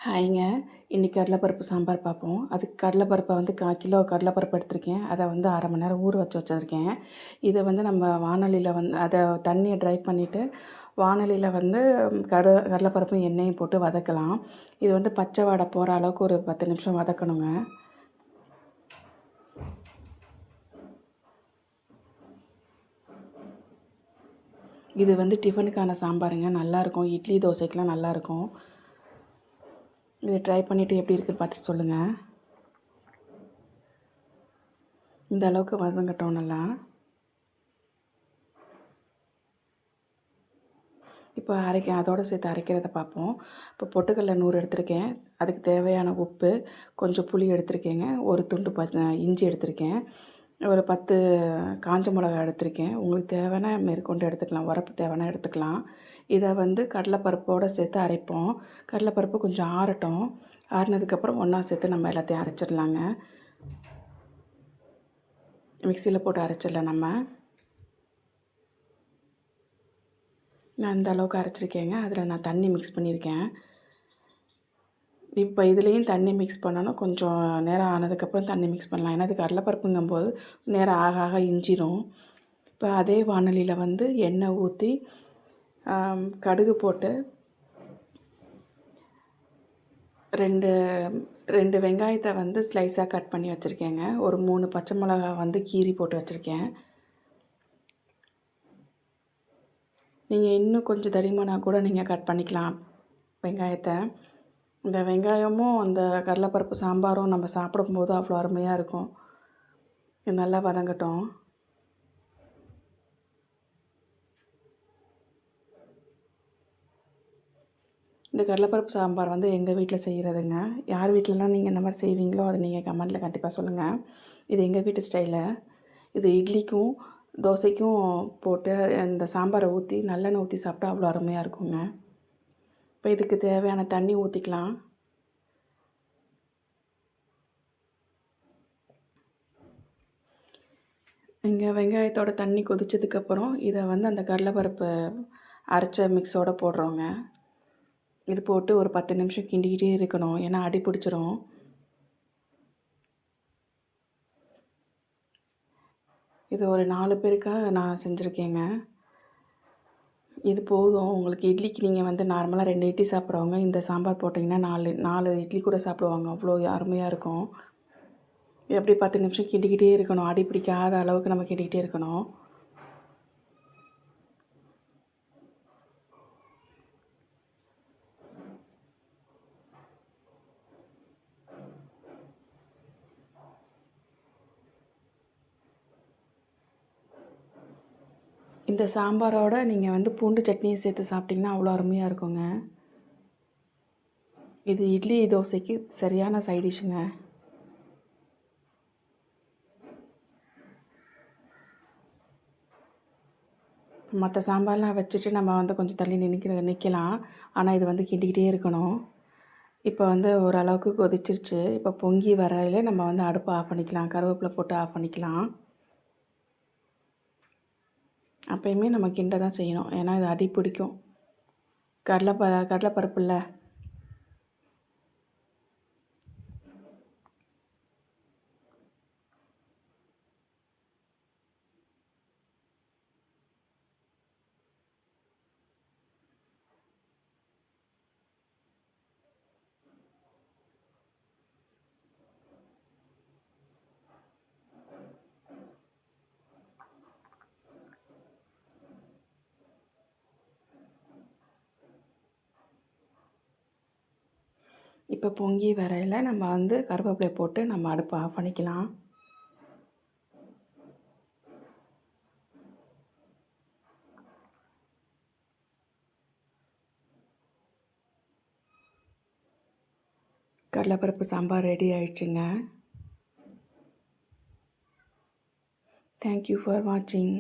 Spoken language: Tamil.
ஹாய்ங்க. இன்றைக்கி கடலைப்பருப்பு சாம்பார் பார்ப்போம். அதுக்கு கடலைப்பருப்பை வந்து 1/4 கிலோ கடலைப்பருப்பு எடுத்திருக்கேன். அதை வந்து 1/2 மணி நேரம் ஊற வச்சுருக்கேன். இதை வந்து நம்ம வாணலியில் வந்து அதை தண்ணியை ட்ரை பண்ணிவிட்டு வாணலியில் வந்து கடலைப்பருப்பும் எண்ணெயும் போட்டு வதக்கலாம். இது வந்து பச்சை வாடை போகிற அளவுக்கு ஒரு 10 நிமிஷம் வதக்கணுங்க. இது வந்து டிஃபனுக்கான சாம்பாருங்க. நல்லாயிருக்கும். இட்லி தோசைக்கெலாம் நல்லாயிருக்கும். இதை ட்ரை பண்ணிவிட்டு எப்படி இருக்குன்னு பார்த்துட்டு சொல்லுங்கள். இந்த அளவுக்கு வதங்கட்டும் நல்லா. இப்போ அதோடு சேர்த்து அரைக்கிறத பார்ப்போம். இப்போ பொட்டுக்கடல 100 எடுத்திருக்கேன். அதுக்கு தேவையான உப்பு, கொஞ்சம் புளி எடுத்திருக்கேங்க. ஒரு துண்டு இஞ்சி எடுத்திருக்கேன். ஒரு 10 காஞ்ச மிளகா எடுத்திருக்கேன். உங்களுக்கு தேவைன்னா மேற்கொண்டு எடுத்துக்கலாம். உரப்பு தேவைன்னா எடுத்துக்கலாம். இதை வந்து கடலைப்பருப்போடு சேர்த்து அரைப்போம். கடலைப்பருப்பு கொஞ்சம் ஆறட்டும். ஆறினதுக்கப்புறம் ஒன்றா சேர்த்து நம்ம எல்லாத்தையும் அரைச்சிடலாங்க. மிக்சியில் போட்டு அரைச்சிடலாம் நம்ம. நான் இந்த அளவுக்கு அரைச்சிருக்கேங்க. அதில் நான் தண்ணி மிக்ஸ் பண்ணியிருக்கேன். இப்போ இதுலேயும் தண்ணி மிக்ஸ் பண்ணணும். கொஞ்சம் நேரம் ஆனதுக்கப்புறம் தண்ணி மிக்ஸ் பண்ணலாம். ஏன்னா இது கடலைப்பருப்புங்கும்போது நேரம் ஆக ஆக இஞ்சிரும். இப்போ அதே வாணலியில் வந்து எண்ணெய் ஊற்றி கடுகு போட்டு 2 வெங்காயத்தை வந்து ஸ்லைஸாக கட் பண்ணி வச்சுருக்கேங்க. ஒரு 3 பச்சை மிளகா வந்து கீறி போட்டு வச்சுருக்கேன். நீங்கள் இன்னும் கொஞ்சம் தடிமனாக கூட நீங்கள் கட் பண்ணிக்கலாம் வெங்காயத்தை. இந்த வெங்காயமும் அந்த கடலைப்பருப்பு சாம்பாரும் நம்ம சாப்பிடும்போது அவ்வளோ அருமையாக இருக்கும். இது நல்லா வதங்கட்டும். இந்த கடலைப்பருப்பு சாம்பார் வந்து எங்கள் வீட்டில் செய்கிறதுங்க. யார் வீட்டிலலாம் நீங்கள் இந்த மாதிரி செய்வீங்களோ அதை நீங்கள் கமெண்ட்டில் கண்டிப்பாக சொல்லுங்கள். இது எங்கள் வீட்டு ஸ்டைலு. இது இட்லிக்கும் தோசைக்கும் போட்டு இந்த சாம்பாரை ஊற்றி நல்லெண்ணெய் ஊற்றி சாப்பிட்டா அவ்வளோ அருமையாக இருக்குங்க. இப்போ இதுக்கு தேவையான தண்ணி ஊற்றிக்கலாம். இங்கே வெங்காயத்தோட தண்ணி கொதிச்சதுக்கப்புறம் இதை வந்து அந்த கடலைப்பருப்பு அரைச்ச மிக்ஸோடு போடுறோங்க. இது போட்டு ஒரு 10 நிமிஷம் கிண்டிக்கிட்டே இருக்கணும். ஏன்னா அடி பிடிச்சிரும். இது ஒரு 4 பேருக்காக நான் செஞ்சுருக்கேங்க. இது போதும். உங்களுக்கு இட்லிக்கு நீங்கள் வந்து நார்மலாக 2 இட்லி சாப்பிட்றவங்க இந்த சாம்பார் போட்டிங்கன்னா 4 இட்லி கூட சாப்பிடுவாங்க. அவ்வளோ அருமையாக இருக்கும். எப்படி 10 நிமிஷம் கிண்டிக்கிட்டே இருக்கணும். அடி பிடிக்காத அளவுக்கு நம்ம கிண்டிக்கிட்டே இருக்கணும். இந்த சாம்பாரோட நீங்கள் வந்து பூண்டு சட்னியை சேர்த்து சாப்பிட்டிங்கன்னா அவ்வளோ அருமையாக இருக்குங்க. இது இட்லி தோசைக்கு சரியான சைட் டிஷ்ஷுங்க. மற்ற சாம்பார்லாம் வச்சுட்டு நம்ம வந்து கொஞ்சம் தள்ளி நிற்கலாம். ஆனால் இது வந்து கிண்டிக்கிட்டே இருக்கணும். இப்போ வந்து ஓரளவுக்கு கொதிச்சிருச்சு. இப்போ பொங்கி வரையில் நம்ம வந்து அடுப்பை ஆஃப் பண்ணிக்கலாம். கருவேப்பிலை போட்டு ஆஃப் பண்ணிக்கலாம். அப்போயுமே நம்ம கிண்ட தான் செய்யணும். ஏன்னா இது அடி பிடிக்கும். கடலைப்பருப்பு இல்லை. இப்போ பொங்கி வரையில் நம்ம வந்து கருவேப்பிலை போட்டு நம்ம அடுப்பை ஆஃப் பண்ணிக்கலாம். கடலைப்பருப்பு சாம்பார் ரெடி ஆயிடுச்சுங்க. தேங்க்யூ ஃபார் வாட்சிங்.